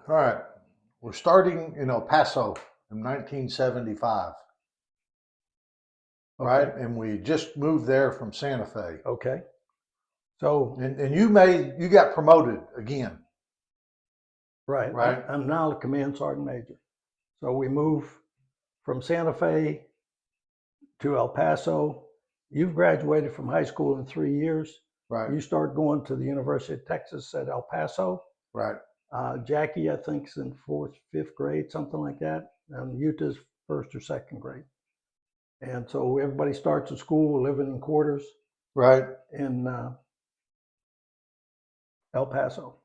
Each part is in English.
All right. We're starting in El Paso in 1975, right? Okay. And we just moved there from Santa Fe. Okay. So, And you got promoted again, right, right? I'm now the command sergeant major. So we move from Santa Fe to El Paso. You've graduated from high school in 3 years. Right, You start going to the University of Texas at El Paso. right, Jackie, I think, is in fourth, fifth grade, something like that. And Utah's first or second grade. And so everybody starts at school living in quarters right. in El Paso.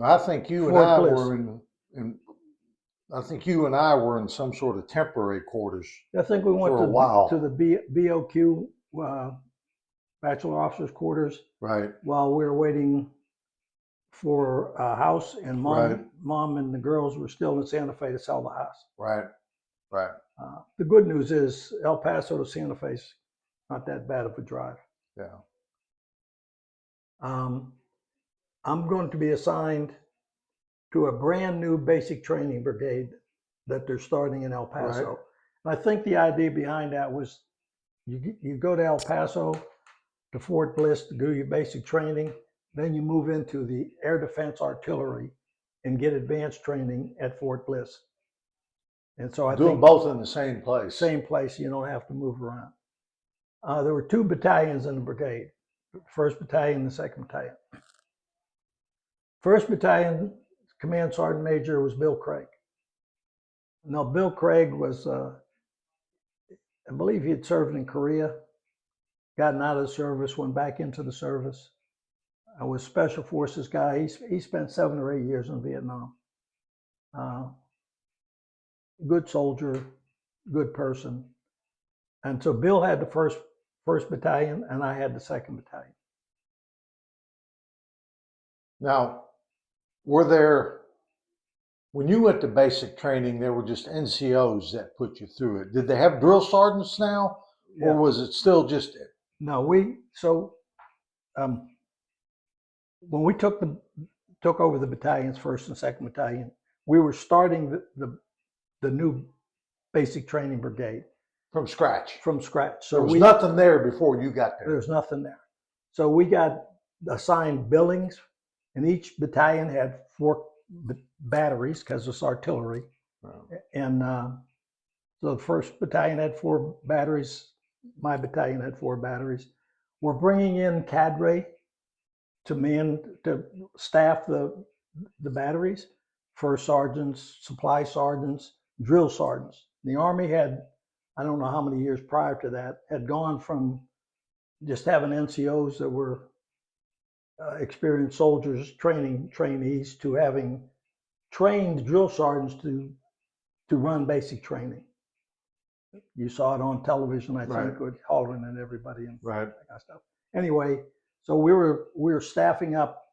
I think you and Fort I Bliss. were in I think you and I were in some sort of temporary quarters I think we went for a while. to the BOQ, Bachelor Officers Quarters, Right, while we were waiting for a house, and right, mom and the girls were still in Santa Fe to sell the house. right, right. The good news is El Paso to Santa Fe is not that bad of a drive. Yeah. I'm going to be assigned to a brand new basic training brigade that they're starting in El Paso. Right. And I think the idea behind that was you go to El Paso to Fort Bliss to do your basic training, then you move into the air defense artillery and get advanced training at Fort Bliss. And so I Do them think both in the same place. same place, you don't have to move around. There were two battalions in the brigade, first battalion and the second battalion. First battalion command sergeant major was Bill Craig. Now, Bill Craig was, I believe he had served in Korea, gotten out of the service, went back into the service. I was special forces guy. He spent 7 or 8 years in Vietnam. Good soldier, good person. And so Bill had the first battalion, and I had the second battalion. Now, were there, when you went to basic training, there were just NCOs that put you through it. Did they have drill sergeants now, or was it still just? No, when we took over the battalions, first and second battalion, we were starting the new basic training brigade From scratch. from scratch. So there was nothing there before you got there. There's nothing there. So we got assigned billings, and each battalion had 4 batteries because it's artillery. Wow. And so the first battalion had 4 batteries. My battalion had 4 batteries. We're bringing in cadre to staff the batteries, first sergeants, supply sergeants, drill sergeants. The Army had, I don't know how many years prior to that, had gone from just having NCOs that were experienced soldiers, trainees, to having trained drill sergeants to run basic training. You saw it on television, I think, with Holland and everybody and that kind of stuff. Anyway, so we were staffing up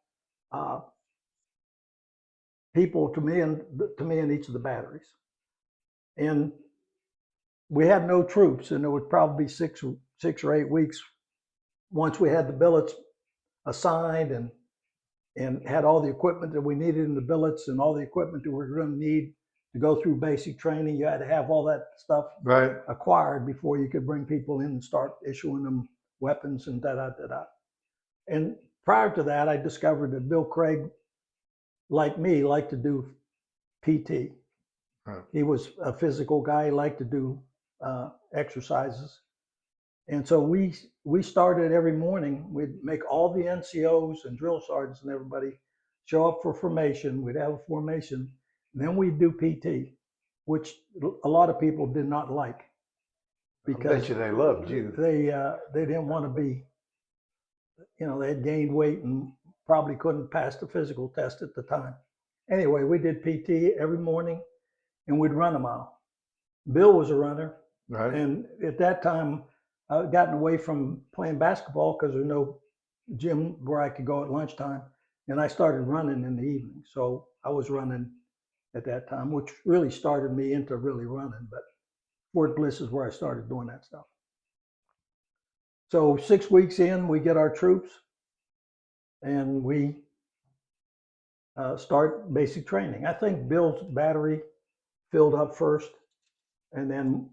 people to me and each of the batteries, and we had no troops, and it would probably be 6 or 8 weeks once we had the billets assigned and had all the equipment that we needed in the billets and all the equipment that we were going to need to go through basic training. You had to have all that stuff acquired before you could bring people in and start issuing them weapons and da-da-da-da. And prior to that, I discovered that Bill Craig, like me, liked to do PT. Right. He was a physical guy. He liked to do exercises. And so we started every morning. We'd make all the NCOs and drill sergeants and everybody show up for formation. We'd have a formation. And then we'd do PT, which a lot of people did not like. Because I bet you they loved you. They didn't want to be, they had gained weight and probably couldn't pass the physical test at the time. Anyway, we did PT every morning, and we'd run a mile. Bill was a runner. Right. And at that time, I'd gotten away from playing basketball because there's no gym where I could go at lunchtime. And I started running in the evening. So I was running at that time, which really started me into really running. But Fort Bliss is where I started doing that stuff. So 6 weeks in, we get our troops, and we start basic training. I think Bill's battery filled up first, and then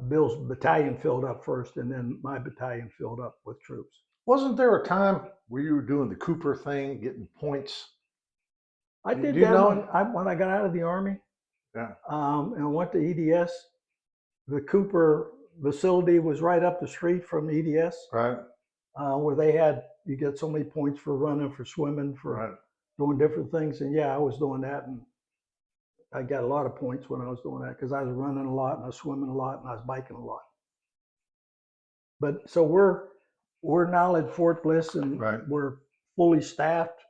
Bill's battalion filled up first, and then my battalion filled up with troops. Wasn't there a time where you were doing the Cooper thing, getting points? I Do did you that know? when I got out of the Army. Yeah. And went to EDS. The Cooper facility was right up the street from EDS, Right. where they had, you get so many points for running, for swimming, for Right. doing different things. And yeah, I was doing that, and I got a lot of points when I was doing that because I was running a lot, and I was swimming a lot, and I was biking a lot. But so we're now at Fort Bliss, and Right. we're fully staffed,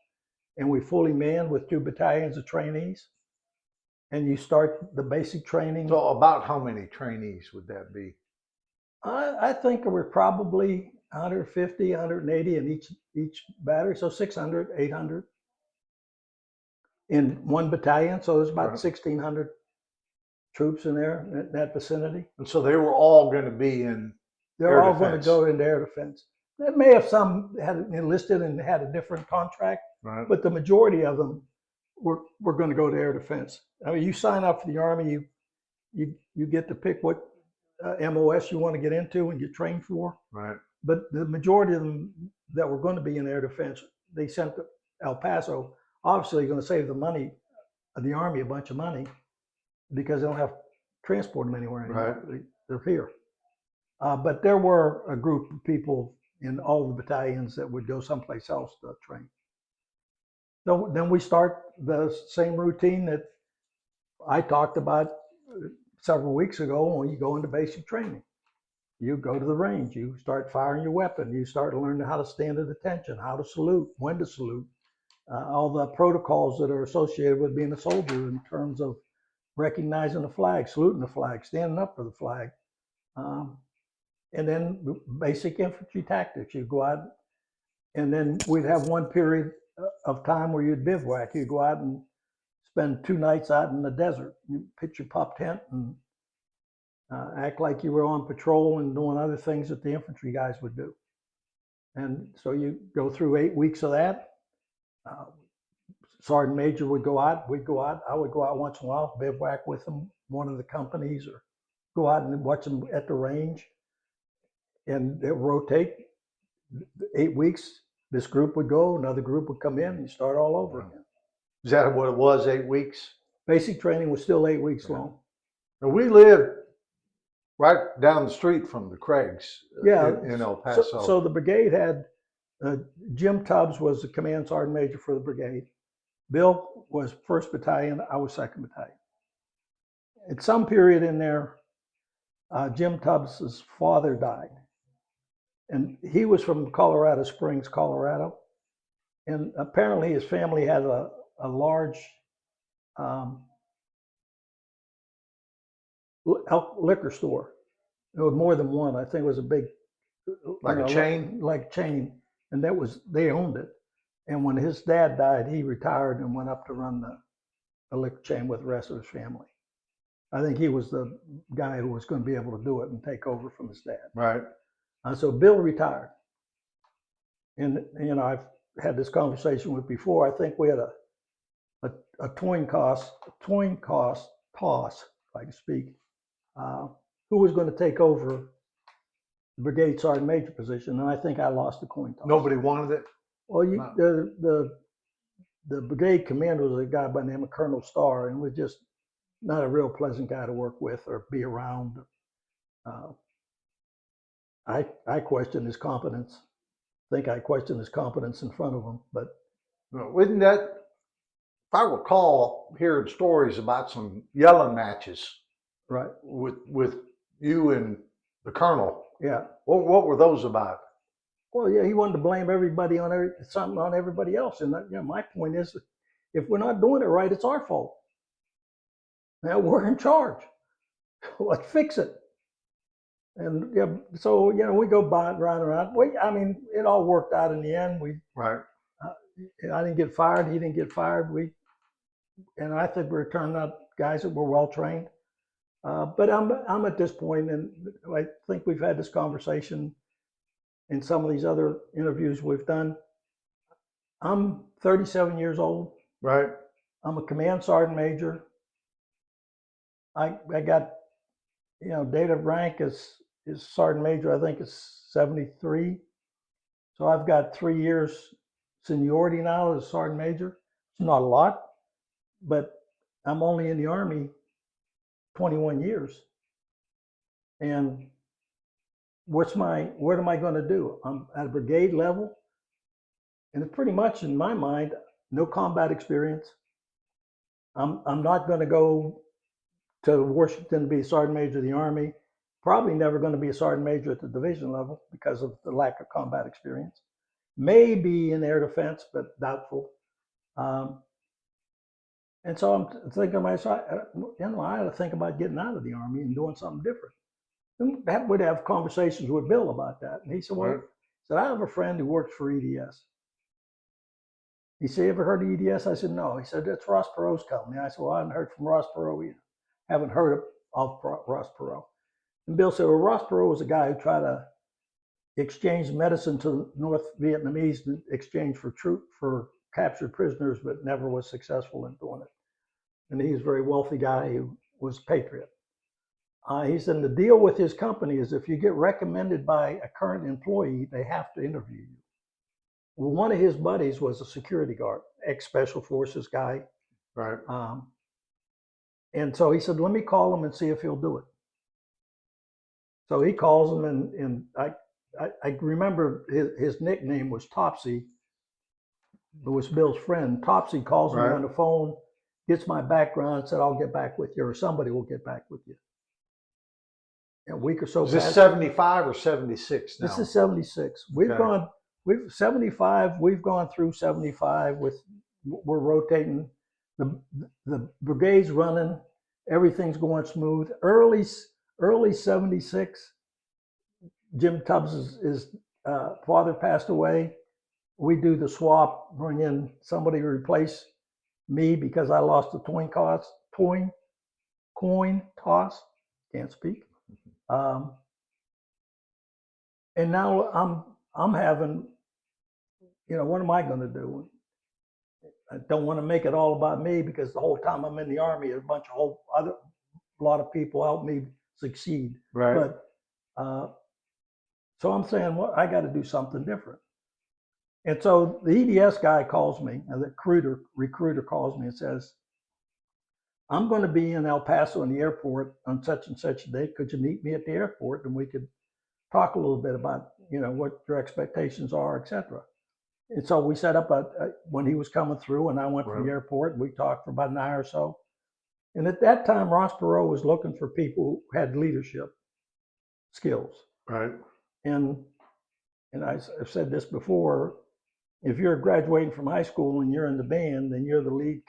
and we fully manned with 2 battalions of trainees. And you start the basic training. So about how many trainees would that be? I think we're probably 150, 180 in each battery, so 600, 800 in one battalion. So there's about 1,600 troops in there, in that vicinity. And so they were all going to be in They're air all defense. going to go into air defense. There may have some had enlisted and had a different contract, Right. but the majority of them were going to go to air defense. I mean, you sign up for the Army, you get to pick what MOS you want to get into and get trained for. Right. But the majority of them that were going to be in air defense, they sent to El Paso. Obviously, going to save the Army a bunch of money because they don't have to transport them anywhere anymore. Right. They're here. But there were a group of people in all the battalions that would go someplace else to train. So then we start the same routine that I talked about several weeks ago when you go into basic training. You go to the range, you start firing your weapon, you start learning how to stand at attention, how to salute, when to salute, all the protocols that are associated with being a soldier in terms of recognizing the flag, saluting the flag, standing up for the flag. And then basic infantry tactics. You go out, and then we'd have one period of time where you'd bivouac. You'd go out and spend 2 nights out in the desert. You pitch your pup tent and act like you were on patrol and doing other things that the infantry guys would do. And so you go through 8 weeks of that. Sergeant Major would go out, we'd go out. I would go out once in a while, bivouac with them, one of the companies, or go out and watch them at the range. And it would rotate. 8 weeks, this group would go, another group would come in, and you start all over again. Is that what it was, 8 weeks? Basic training was still 8 weeks long. And we lived right down the street from the Craigs in El Paso. So the brigade had, Jim Tubbs was the command sergeant major for the brigade. Bill was 1st Battalion, I was 2nd Battalion. At some period in there, Jim Tubbs' father died. And he was from Colorado Springs, Colorado. And apparently his family had a large liquor store. There was more than one. I think it was a big, like a chain? Like chain. And they owned it. And when his dad died, he retired and went up to run the liquor chain with the rest of his family. I think he was the guy who was going to be able to do it and take over from his dad. Right. So Bill retired. And, I've had this conversation with before. I think we had a coin toss, if I can speak, who was going to take over the brigade sergeant major position. And I think I lost the coin toss. Nobody wanted it? Well, the brigade commander was a guy by the name of Colonel Starr, and was just not a real pleasant guy to work with or be around. I questioned his competence. I think I questioned his competence in front of him, but no, isn't that, if I recall hearing stories about some yelling matches, right, with you and the colonel. Yeah. What were those about? Well, yeah, he wanted to blame everybody on something on everybody else, and my point is, if we're not doing it right, it's our fault. Now we're in charge. Let's fix it. And so we go round and round. It all worked out in the end. Right. I didn't get fired. He didn't get fired. And I think we're turning out guys that were well trained. But I'm at this point, and I think we've had this conversation in some of these other interviews we've done. I'm 37 years old. Right. I'm a command sergeant major. I got, date of rank is sergeant major. I think it's 73. So I've got 3 years seniority now as sergeant major. It's not a lot, but I'm only in the Army 21 years. And what am I going to do? I'm at a brigade level, and it's pretty much in my mind, no combat experience. I'm not going to go to Washington to be a sergeant major of the Army. Probably never going to be a sergeant major at the division level because of the lack of combat experience. Maybe in air defense, but doubtful. And so I'm thinking to myself, I ought to think about getting out of the Army and doing something different. And we'd have conversations with Bill about that. And he said, well, I have a friend who works for EDS. He said, you ever heard of EDS? I said, no. He said, that's Ross Perot's company. I said, well, I haven't heard from Ross Perot either. Haven't heard of Ross Perot. And Bill said, well, Ross Perot was a guy who tried to exchange medicine to North Vietnamese in exchange for captured prisoners, but never was successful in doing it. And he's a very wealthy guy who was a patriot. He said the deal with his company is if you get recommended by a current employee, they have to interview you. Well, one of his buddies was a security guard, ex-special forces guy. Right. And so he said, let me call him and see if he'll do it. So he calls him, and I remember his nickname was Topsy. It was Bill's friend. Topsy calls me on the phone, gets my background, said, I'll get back with you, or somebody will get back with you. A week or so. Is this 75 or 76 now? This is 76. We've gone 75. We've gone through 75 we're rotating. The brigade's running. Everything's going smooth. Early 76, Jim Tubbs' father passed away. We do the swap, bring in somebody to replace me because I lost the coin toss. Can't speak. And now I'm having, what am I going to do? I don't want to make it all about me because the whole time I'm in the Army, a lot of people help me succeed. Right. But so I'm saying, well, I got to do something different. And so the EDS guy calls me, and the recruiter calls me and says, I'm going to be in El Paso in the airport on such and such a day. Could you meet me at the airport and we could talk a little bit about, what your expectations are, et cetera. And so we set up when he was coming through, and I went to the airport, and we talked for about an hour or so. And at that time, Ross Perot was looking for people who had leadership skills. Right. And I've said this before, if you're graduating from high school and you're in the band and you're the lead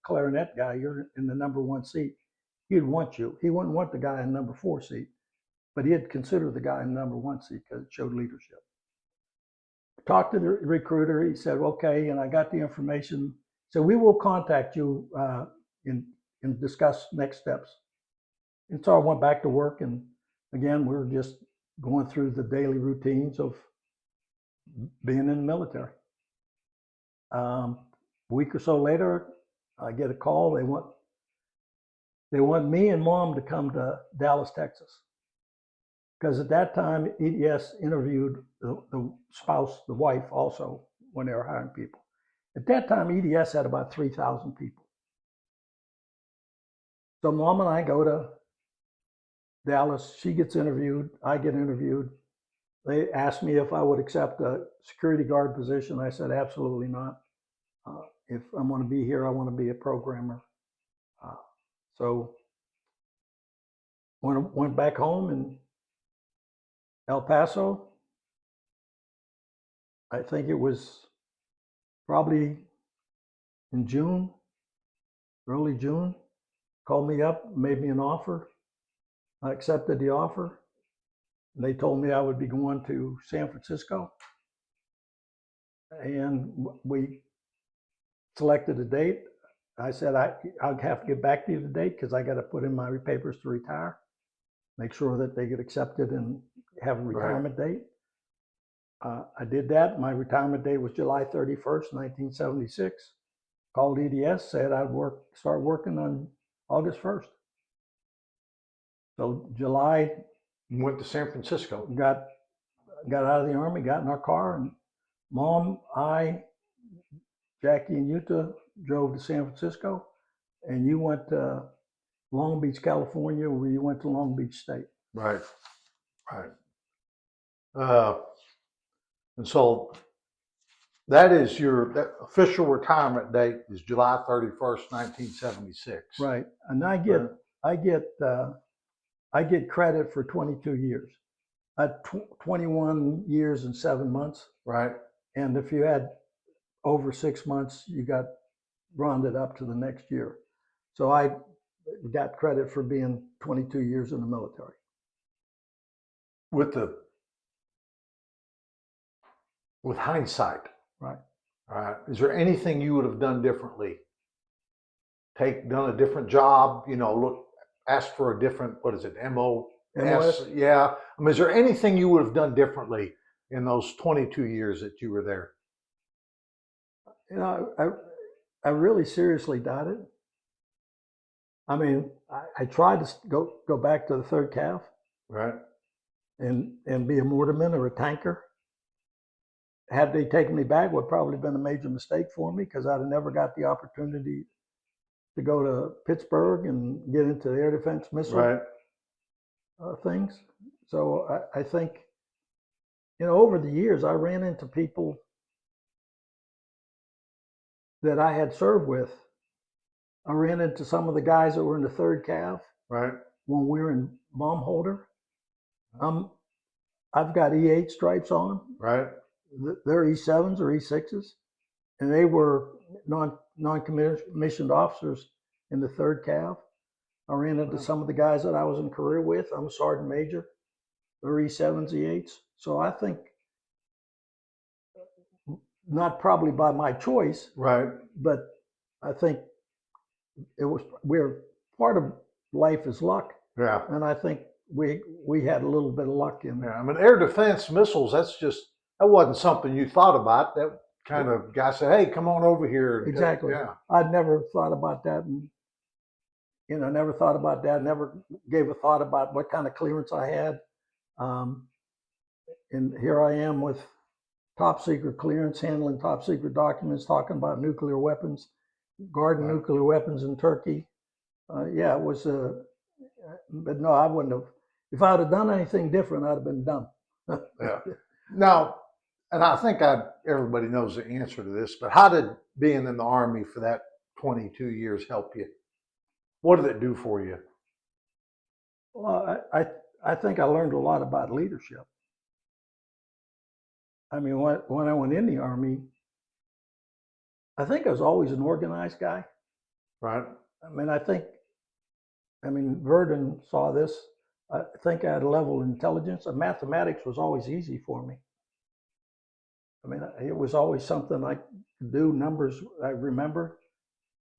clarinet guy, you're in the number 1 seat, he'd want you. He wouldn't want the guy in number 4 seat, but he'd consider the guy in number 1 seat because it showed leadership. Talked to the recruiter. He said, okay, and I got the information. So we will contact you and discuss next steps. And so I went back to work, and again, we were just going through the daily routines of being in the military. A week or so later, I get a call. They want me and Mom to come to Dallas, Texas. Because at that time, EDS interviewed the spouse, the wife also, when they were hiring people. At that time, EDS had about 3,000 people. So Mom and I go to Dallas. She gets interviewed. I get interviewed. They asked me if I would accept a security guard position. I said, absolutely not. If I'm going to be here, I want to be a programmer. So went back home in El Paso. I think it was probably in June, early June. Called me up, made me an offer. I accepted the offer. They told me I would be going to San Francisco. And we selected a date. I said, I'll have to get back to you the date because I got to put in my papers to retire, make sure that they get accepted and have a retirement date. I did that. My retirement date was July 31st, 1976. called EDS, said I'd start working on August 1st. So July, Went to San Francisco. got out of the Army, got in our car, and Mom, I, Jackie, and Utah drove to San Francisco, and you went to Long Beach, California, where you went to Long Beach State. Right. Right. And so that is that official retirement date is July 31st, 1976. Right, and I get credit for 22 years. 21 years and 7 months, Right. and if you had over 6 months, you got rounded up to the next year. So I got credit for being 22 years in the military. With hindsight, Right. all right, is there anything you would have done differently? Done a different job, asked for a different, what is it, MOS? Yeah. I mean, is there anything you would have done differently in those 22 years that you were there? I really seriously doubt it. I mean, I tried to go back to the 3rd Cav. Right. And be a mortarman or a tanker. Had they taken me back, would probably been a major mistake for me, because I'd have never got the opportunity to go to Pittsburgh and get into the air defense missile things. So I think, over the years, I ran into people that I had served with. I ran into some of the guys that were in the 3rd Cav. Right. When we were in Baumholder. I've got E8 stripes on them. Right. They're E7s or E6s, and they were non-commissioned officers in the 3rd Cav. I ran into some of the guys that I was in career with. I'm a sergeant major. They're E7s, E8s. So I think, not probably by my choice, right, but I think we're part of life is luck. Yeah. And I think we had a little bit of luck in there. Yeah. I mean, air defense missiles, that wasn't something you thought about. That kind of guy said, hey, come on over here. Exactly. Yeah. I'd never thought about that. And, never thought about that. Never gave a thought about what kind of clearance I had. And here I am with top secret clearance, handling top secret documents, talking about nuclear weapons, guarding nuclear weapons in Turkey. It was, but no, I wouldn't have. If I would have done anything different, I'd have been done. Yeah. Now, and I think everybody knows the answer to this, but how did being in the Army for that 22 years help you? What did it do for you? Well, I think I learned a lot about leadership. I mean, when I went in the Army, I think I was always an organized guy. Right. I mean, Verdon saw this. I think I had a level of intelligence. And mathematics was always easy for me. I mean, it was always something I could do, numbers I remember.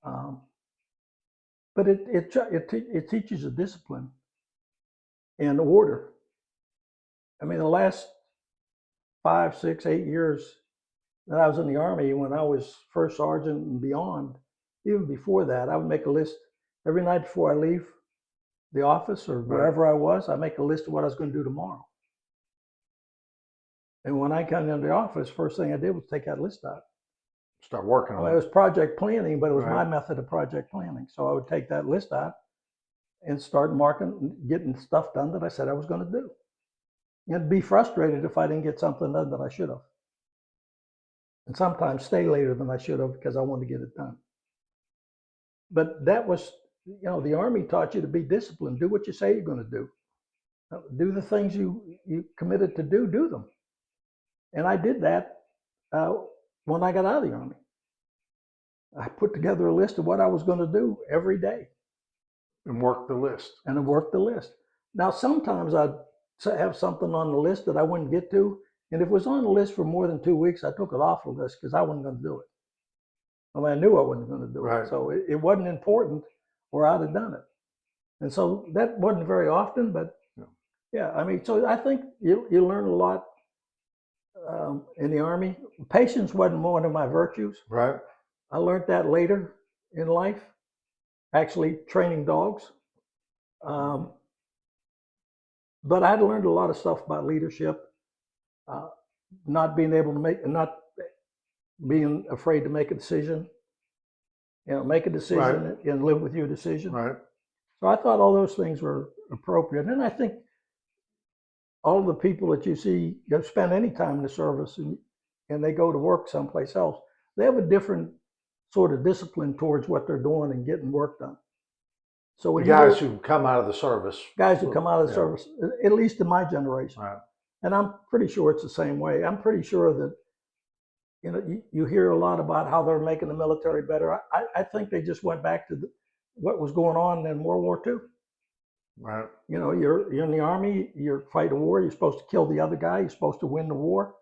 But it teaches a discipline and order. I mean, the last 5, 6, 8 years that I was in the Army, when I was first sergeant and beyond, even before that, I would make a list every night before I leave the office or wherever I was. I make a list of what I was going to do tomorrow. And when I come into the office, first thing I did was take that list out. Start working on it. It was project planning, but it was my method of project planning. So I would take that list out and start marking, getting stuff done that I said I was going to do. And be frustrated if I didn't get something done that I should have. And sometimes stay later than I should have because I wanted to get it done. But that was, the Army taught you to be disciplined. Do what you say you're going to do. Do the things you committed to do them. And I did that when I got out of the Army. I put together a list of what I was going to do every day. And work the list. And I worked the list. Now, sometimes I'd have something on the list that I wouldn't get to. And if it was on the list for more than 2 weeks, I took it off the list because I wasn't going to do it. I mean, I knew I wasn't going to do it. So it wasn't important or I'd have done it. And so that wasn't very often, but yeah, I mean, so I think you learn a lot in the Army. Patience wasn't one of my virtues. Right. I learned that later in life, actually training dogs. Um, but I'd learned a lot of stuff about leadership, uh, not being able to not being afraid to make a decision, make a decision Right. and live with your decision. Right. So I thought all those things were appropriate. And I think all the people that you see spend any time in the service and they go to work someplace else, they have a different sort of discipline towards what they're doing and getting work done. So The when guys who come out of the service. guys who come out of the Yeah. service, at least in my generation, Right. and I'm pretty sure it's the same way. I'm pretty sure that you hear a lot about how they're making the military better. I think they just went back to what was going on in World War II. Right. You're in the army, you're fighting a war, you're supposed to kill the other guy, you're supposed to win the war.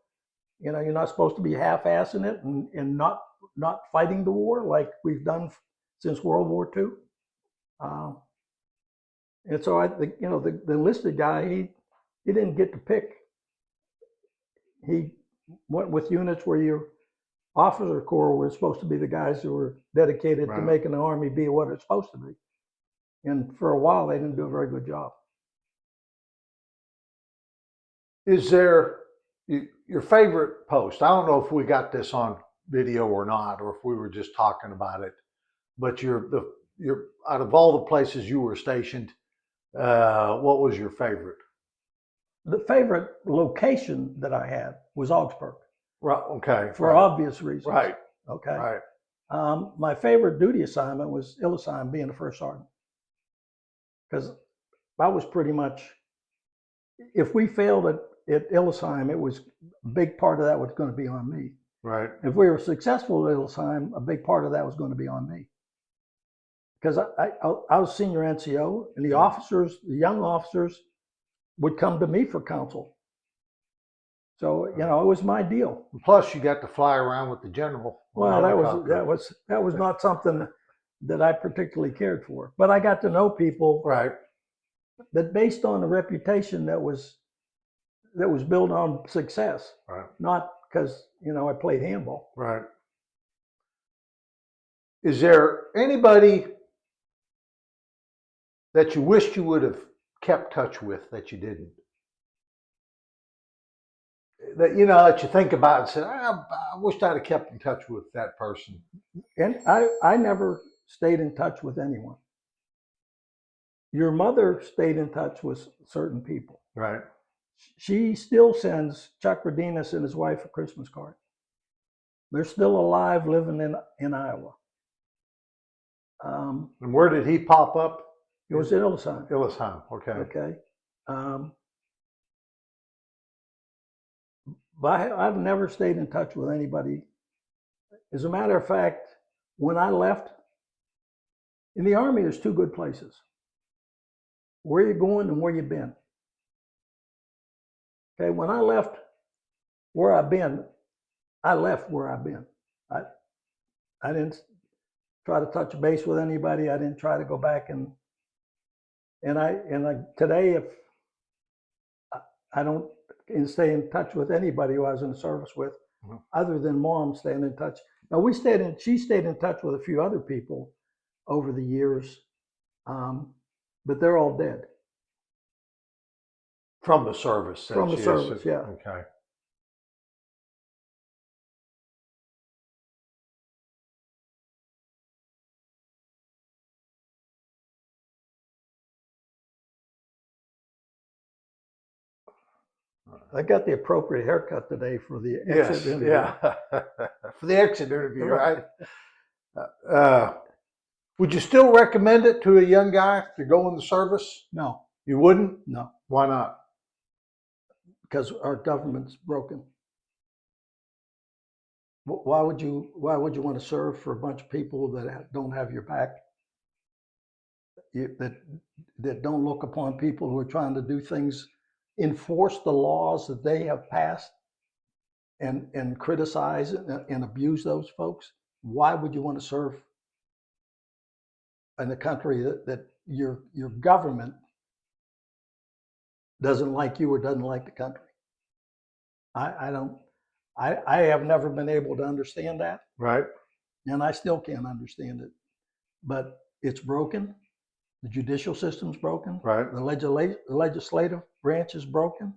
You're not supposed to be half-assing it and not fighting the war like we've done since World War II. And so I think the enlisted guy, he didn't get to pick. He went with units where your officer corps were supposed to be the guys who were dedicated to Right. making the army be what it's supposed to be. And for a while, they didn't do a very good job. Is there your favorite post? I don't know if we got this on video or not, or if we were just talking about it. But you're out of all the places you were stationed, what was your favorite? The favorite location that I had was Augsburg. Right. Okay. For right. obvious reasons. Right. Okay. Right. My favorite duty assignment was Illesheim, being the first sergeant, because I was pretty much, if we failed at Illesheim, it was a big part of that was going to be on me. Right. If we were successful at Illesheim, a big part of that was going to be on me. Because I was senior NCO, and the young officers would come to me for counsel. So, it was my deal. Plus, you got to fly around with the general. Well, that was not something that I particularly cared for. But I got to know people Right. that, based on the reputation that was built on success, Right. not because I played handball. Right. Is there anybody that you wished you would have kept touch with that you didn't? That that you think about and say, I wish I'd have kept in touch with that person. And I never stayed in touch with anyone. Your mother stayed in touch with certain people. Right. She still sends Chuck Rodinas and his wife a Christmas card. They're still alive, living in Iowa. And where did he pop up? It was in Illesheim. Illesheim. Okay. Okay. But I've never stayed in touch with anybody. As a matter of fact, when I left, in the Army, there's two good places: where you're going and where you've been. Okay, when I left where I've been, I left where I've been. I didn't try to touch base with anybody. I didn't try to go back and today, if I don't stay in touch with anybody who I was in the service with, other than Mom staying in touch. Now she stayed in touch with a few other people over the years, but they're all dead. From the service. From the service, yeah. Okay. I got the appropriate haircut today for the exit interview. Yeah. For the exit interview, right? Would you still recommend it to a young guy to go in the service? No. You wouldn't? No. Why not? Because our government's broken. Why would you want to serve for a bunch of people that don't have your back? That don't look upon people who are trying to do things, enforce the laws that they have passed, and criticize and abuse those folks? Why would you want to serve in a country that your government doesn't like you or doesn't like the country? I have never been able to understand that. Right. and I still can't understand it. But it's broken. The judicial system's broken. Right. The legislative branch is broken,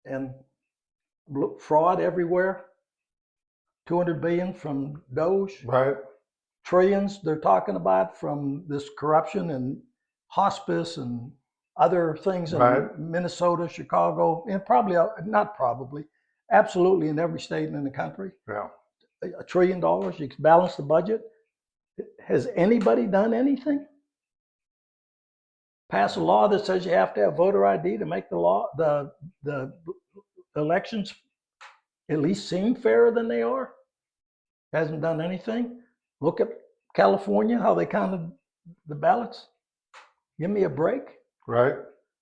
and fraud everywhere. 200 billion from Doge. Right. Trillions they're talking about from this corruption and hospice and other things in Right. Minnesota, Chicago, and not probably, absolutely in every state in the country. Yeah. $1 trillion, you can balance the budget. Has anybody done anything? Pass a law that says you have to have voter ID to make the elections at least seem fairer than they are? Hasn't done anything. Look at California, how they counted the ballots. Give me a break. Right.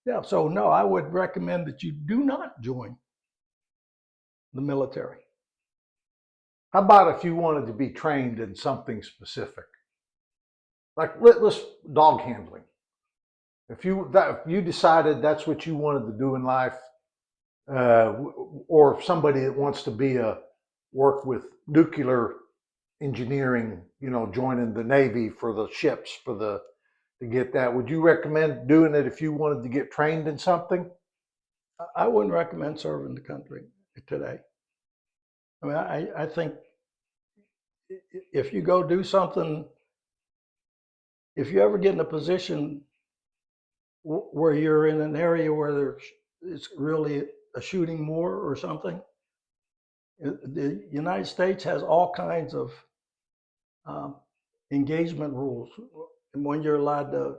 Yeah, so no, I would recommend that you do not join the military. How about if you wanted to be trained in something specific? Like let's dog handling. If you decided that's what you wanted to do in life, or somebody that wants to work with nuclear engineering, joining the Navy for the ships to get that, would you recommend doing it if you wanted to get trained in something? I wouldn't recommend serving the country today. I mean, I think if you go do something, if you ever get in a position where you're in an area where it's really a shooting war or something, the United States has all kinds of engagement rules and when you're allowed to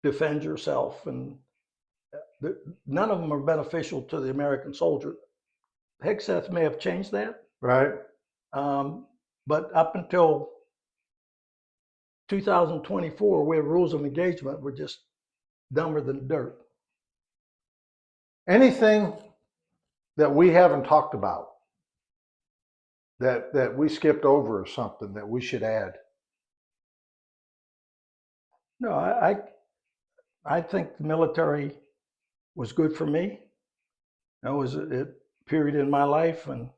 defend yourself, and none of them are beneficial to the American soldier. Hegseth may have changed that, Right. but up until 2024, where rules of engagement were just dumber than dirt. Anything that we haven't talked about that we skipped over or something that we should add? No, I think the military was good for me. That was a period in my life, and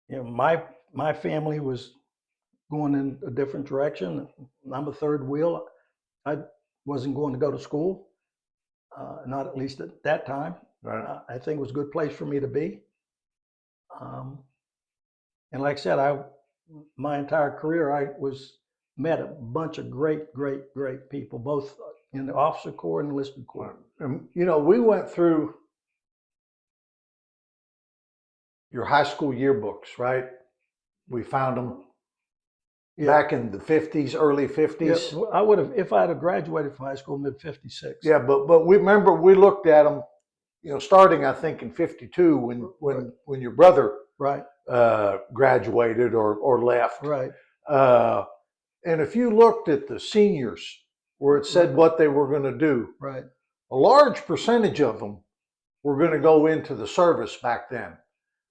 my family was going in a different direction. I'm a third wheel. I wasn't going to go to school, not at least at that time. Right. I think it was a good place for me to be. And like I said, my entire career, I met a bunch of great people, both in the officer corps and enlisted corps. And we went through your high school yearbooks, right? We found them back in the 50s, early 50s. Yeah, I would have, if I had graduated from high school mid '56. Yeah, but we remember we looked at them, starting I think in '52 when your brother Right. Graduated or left. Right. And if you looked at the seniors where it said what they were going to do, Right. a large percentage of them were going to go into the service back then,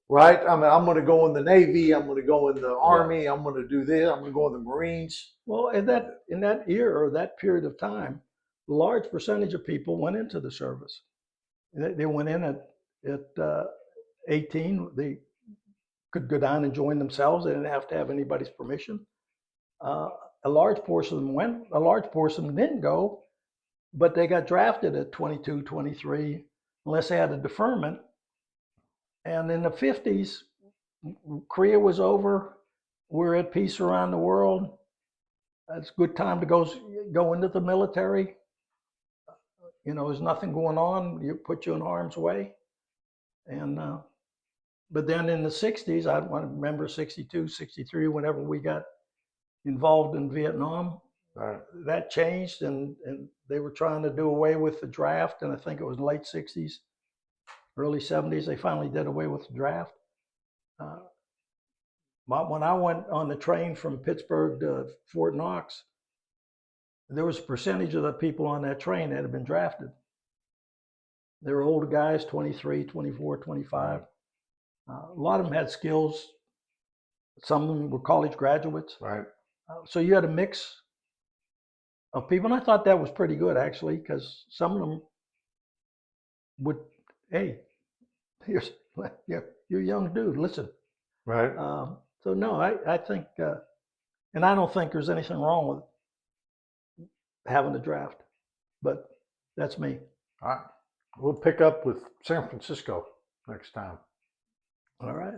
right? I mean, I'm going to go in the Navy, I'm going to go in the Army, I'm going to do this, I'm going to go in the Marines. Well, in that era or that period of time, a large percentage of people went into the service. They went in at 18. They could go down and join themselves. They didn't have to have anybody's permission. A large portion of them went. A large portion of them didn't go, but they got drafted at 22, 23, unless they had a deferment. And in the 50s, Korea was over. We're at peace around the world. It's a good time to go into the military. There's nothing going on. You put you in harm's way. And but then in the 60s, I remember 62, 63, whenever we got involved in Vietnam, Right. That changed, and they were trying to do away with the draft. And I think it was late 60s, early 70s, they finally did away with the draft. When I went on the train from Pittsburgh to Fort Knox, there was a percentage of the people on that train that had been drafted. They were older guys, 23, 24, 25. A lot of them had skills. Some of them were college graduates. Right. So you had a mix of people. And I thought that was pretty good, actually, because some of them would, hey, you're a young dude, listen. Right. So no, I think, and I don't think there's anything wrong with having a draft, but that's me. All right. We'll pick up with San Francisco next time. All right.